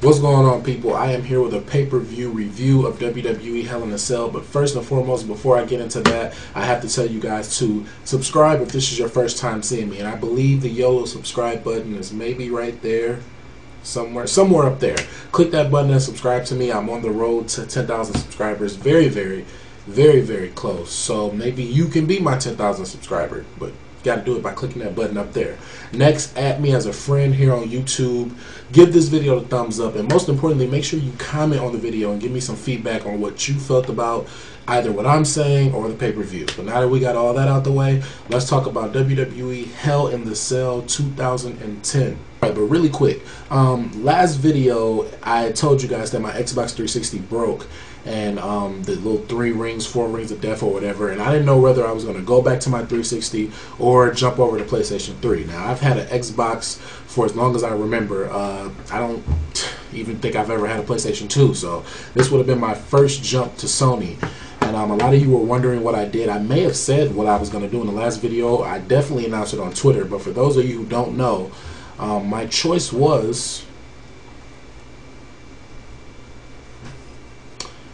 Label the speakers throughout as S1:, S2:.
S1: What's going on, people? I am here with a pay-per-view review of WWE Hell in a Cell, but first and foremost, before I get into that, I have to tell you guys to subscribe if this is your first time seeing me, and I believe the yellow subscribe button is maybe right there, somewhere up there. Click that button and subscribe to me. I'm on the road to 10,000 subscribers, very close, so maybe you can be my 10,000 subscriber, but you got to do it by clicking that button up there. Next, add me as a friend here on YouTube. Give this video a thumbs up, and most importantly, make sure you comment on the video and give me some feedback on what you felt about either what I'm saying or the pay-per-view. But now that we got all that out the way, let's talk about WWE Hell in the Cell 2010. Alright, but really quick, last video I told you guys that my Xbox 360 broke, and the little 4 rings of death or whatever, and I didn't know whether I was going to go back to my 360 or jump over to PlayStation 3. Now, I've had an Xbox for as long as I remember. I don't even think I've ever had a PlayStation 2, so this would have been my first jump to Sony. And a lot of you were wondering what I did. I may have said what I was going to do in the last video. I definitely announced it on Twitter, but for those of you who don't know, my choice was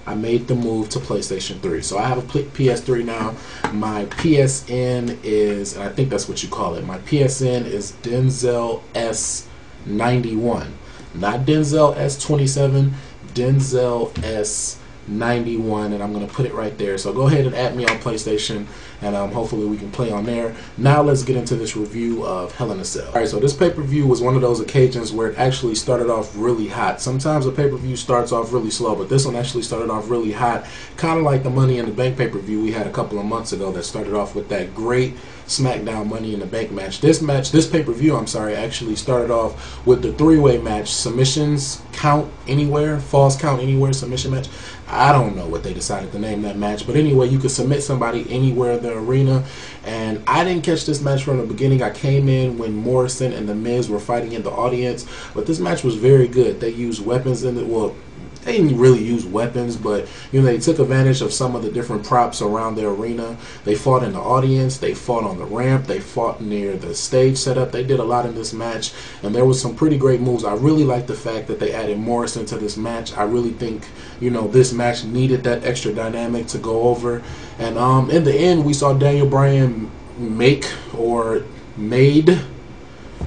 S1: I made the move to PlayStation 3. So I have a PS3 now. My PSN is, and I think that's what you call it, my PSN is Denzel S91. Not Denzel S27, Denzel S91, and I'm going to put it right there. So go ahead and add me on PlayStation, and hopefully we can play on there. Now let's get into this review of Hell in a Cell. Alright, so this pay-per-view was one of those occasions where it actually started off really hot. Sometimes a pay-per-view starts off really slow, but this one actually started off really hot, kind of like the Money in the Bank pay-per-view we had a couple of months ago that started off with that great SmackDown Money in the Bank match. This pay-per-view, I'm sorry, actually started off with the 3-way match, submissions count anywhere, falls count anywhere submission match. I don't know what they decided to name that match, but anyway, you could submit somebody anywhere in the arena, and I didn't catch this match from the beginning. I came in when Morrison and The Miz were fighting in the audience, but this match was very good. They used weapons in it. Well, they didn't really use weapons, but you know, they took advantage of some of the different props around the arena. They fought in the audience, they fought on the ramp, they fought near the stage setup. They did a lot in this match, and there was some pretty great moves. I really like the fact that they added Morrison to this match. I really think, you know, this match needed that extra dynamic to go over. And in the end, we saw Daniel Bryan made, I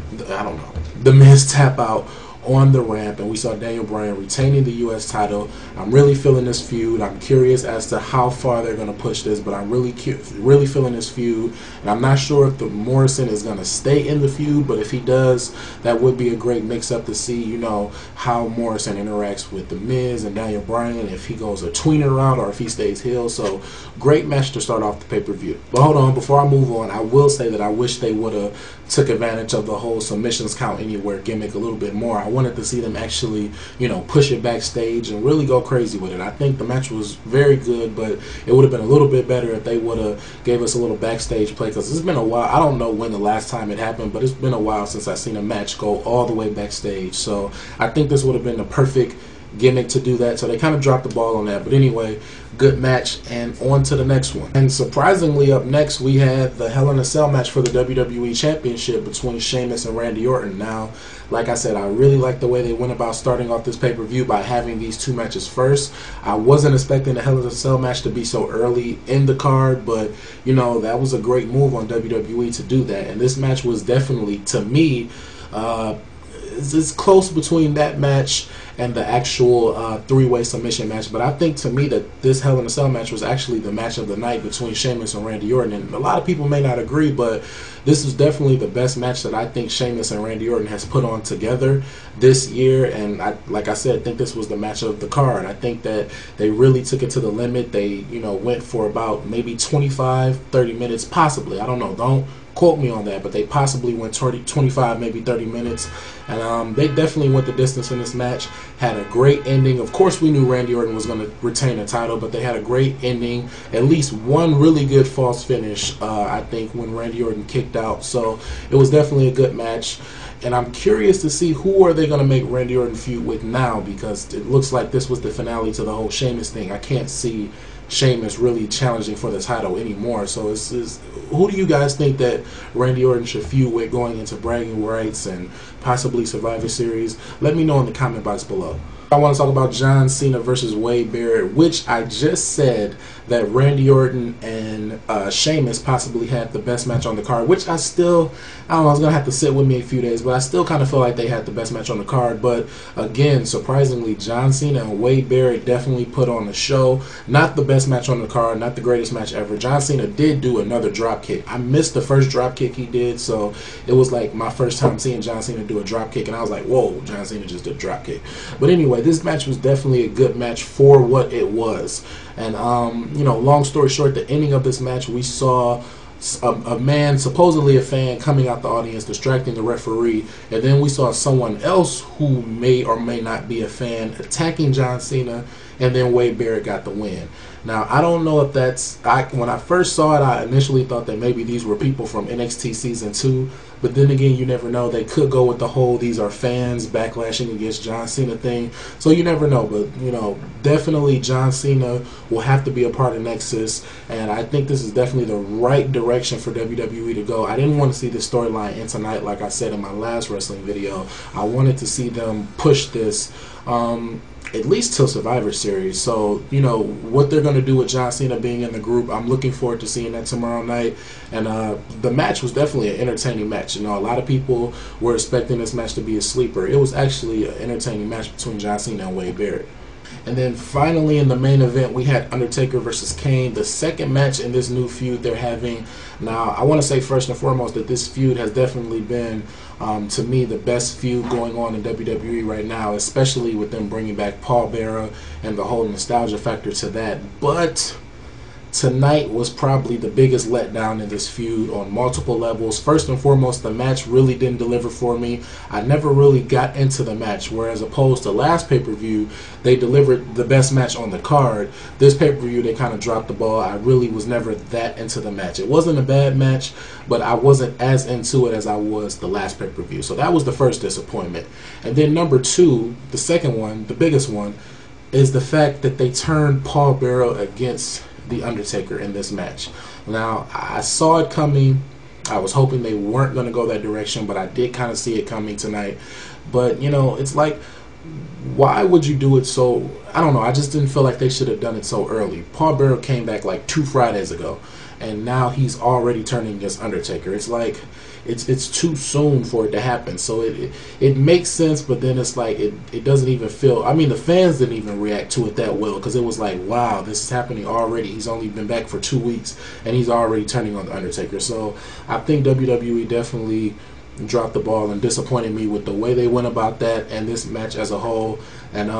S1: don't know, The Miz tap out on the ramp, and we saw Daniel Bryan retaining the U.S. title. I'm really feeling this feud. I'm curious as to how far they're going to push this, but I'm really feeling this feud, and I'm not sure if the Morrison is going to stay in the feud, but if he does, that would be a great mix-up to see, you know, how Morrison interacts with The Miz and Daniel Bryan, if he goes a tweener route or if he stays heel. So great match to start off the pay-per-view. But hold on, before I move on, I will say that I wish they would have took advantage of the whole submissions count anywhere gimmick a little bit more. I wanted to see them actually, you know, push it backstage and really go crazy with it. I think the match was very good, but it would have been a little bit better if they would have gave us a little backstage play, because it's been a while. I don't know when the last time it happened, but it's been a while since I've seen a match go all the way backstage. So I think this would have been the perfect gimmick to do that, so they kind of dropped the ball on that. But anyway, good match, and on to the next one. And surprisingly, up next we had the Hell in a Cell match for the WWE Championship between Sheamus and Randy Orton. Now, like I said, I really like the way they went about starting off this pay-per-view by having these two matches first. I wasn't expecting the Hell in a Cell match to be so early in the card, but you know, that was a great move on WWE to do that. And this match was definitely, to me, it's close between that match and the actual 3-way submission match, but I think, to me, that this Hell in a Cell match was actually the match of the night between Sheamus and Randy Orton. And a lot of people may not agree, but this is definitely the best match that I think Sheamus and Randy Orton has put on together this year. And like I said, I think this was the match of the card. I think that they really took it to the limit. They, you know, went for about maybe 25-30 minutes, possibly. I don't know. Don't quote me on that, but they possibly went 25, maybe 30 minutes, and they definitely went the distance in this match. Had a great ending. Of course, we knew Randy Orton was going to retain the title, but they had a great ending. At least one really good false finish, I think, when Randy Orton kicked out. So it was definitely a good match. And I'm curious to see who are they going to make Randy Orton feud with now, because it looks like this was the finale to the whole Sheamus thing. I can't see Sheamus really challenging for the title anymore. So who do you guys think that Randy Orton should feud with going into bragging rights and possibly Survivor Series? Let me know in the comment box below. I want to talk about John Cena versus Wade Barrett, which I just said that Randy Orton and Sheamus possibly had the best match on the card, which I don't know, it's going to have to sit with me a few days, but I still kind of feel like they had the best match on the card. But again, surprisingly, John Cena and Wade Barrett definitely put on the show. Not the best match on the card, not the greatest match ever. John Cena did do another drop kick. I missed the first drop kick he did, so it was like my first time seeing John Cena do a drop kick, and I was like, whoa, John Cena just did a drop kick. But anyway, this match was definitely a good match for what it was. And you know, long story short, the ending of this match, we saw a man, supposedly a fan, coming out the audience, distracting the referee, and then we saw someone else who may or may not be a fan attacking John Cena, and then Wade Barrett got the win. Now, I don't know if that's... when I first saw it, I initially thought that maybe these were people from NXT Season 2, but then again, you never know. They could go with the whole these are fans backlashing against John Cena thing, so you never know. But, you know, definitely John Cena will have to be a part of Nexus, and I think this is definitely the right direction for WWE to go. I didn't want to see this storyline end tonight, like I said in my last wrestling video. I wanted to see them push this at least till Survivor Series. So, you know, what they're going to do with John Cena being in the group, I'm looking forward to seeing that tomorrow night. And the match was definitely an entertaining match. You know, a lot of people were expecting this match to be a sleeper. It was actually an entertaining match between John Cena and Wade Barrett. And then finally in the main event, we had Undertaker versus Kane, the second match in this new feud they're having. Now, I want to say first and foremost that this feud has definitely been, to me, the best feud going on in WWE right now, especially with them bringing back Paul Bearer and the whole nostalgia factor to that. But tonight was probably the biggest letdown in this feud on multiple levels. First and foremost, the match really didn't deliver for me. I never really got into the match, whereas opposed to last pay-per-view, they delivered the best match on the card. This pay-per-view, they kind of dropped the ball. I really was never that into the match. It wasn't a bad match, but I wasn't as into it as I was the last pay-per-view. So that was the first disappointment. And then number two, the second one, the biggest one, is the fact that they turned Paul Bearer against the Undertaker in this match. Now, I saw it coming. I was hoping they weren't going to go that direction, but I did kind of see it coming tonight. But, you know, it's like, why would you do it so... I don't know. I just didn't feel like they should have done it so early. Paul Bearer came back like 2 Fridays ago, and now he's already turning against Undertaker. It's like... It's too soon for it to happen. So it makes sense, but then it's like it doesn't even feel... I mean, the fans didn't even react to it that well, because it was like, wow, this is happening already. He's only been back for 2 weeks, and he's already turning on the Undertaker. So I think WWE definitely dropped the ball and disappointed me with the way they went about that and this match as a whole. And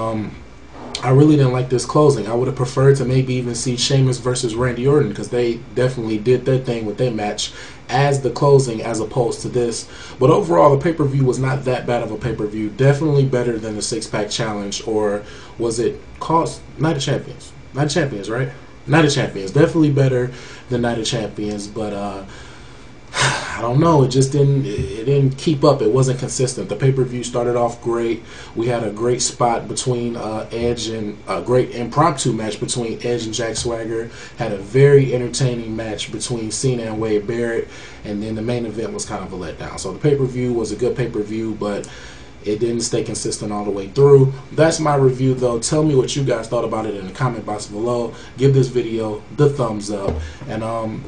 S1: I really didn't like this closing. I would have preferred to maybe even see Sheamus versus Randy Orton, because they definitely did their thing with their match as the closing as opposed to this. But overall, the pay-per-view was not that bad of a pay-per-view. Definitely better than the Six-Pack Challenge, or was it called Night of Champions? Night of Champions, right? Night of Champions. Definitely better than Night of Champions, but I don't know. It just didn't keep up. It wasn't consistent. The pay-per-view started off great. We had a great spot between Edge, and a great impromptu match between Edge and Jack Swagger. Had a very entertaining match between Cena and Wade Barrett, and then the main event was kind of a letdown. So the pay-per-view was a good pay-per-view, but it didn't stay consistent all the way through. That's my review, though. Tell me what you guys thought about it in the comment box below. Give this video the thumbs up. And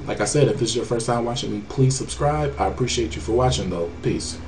S1: like I said, if this is your first time watching me, please subscribe. I appreciate you for watching, though. Peace.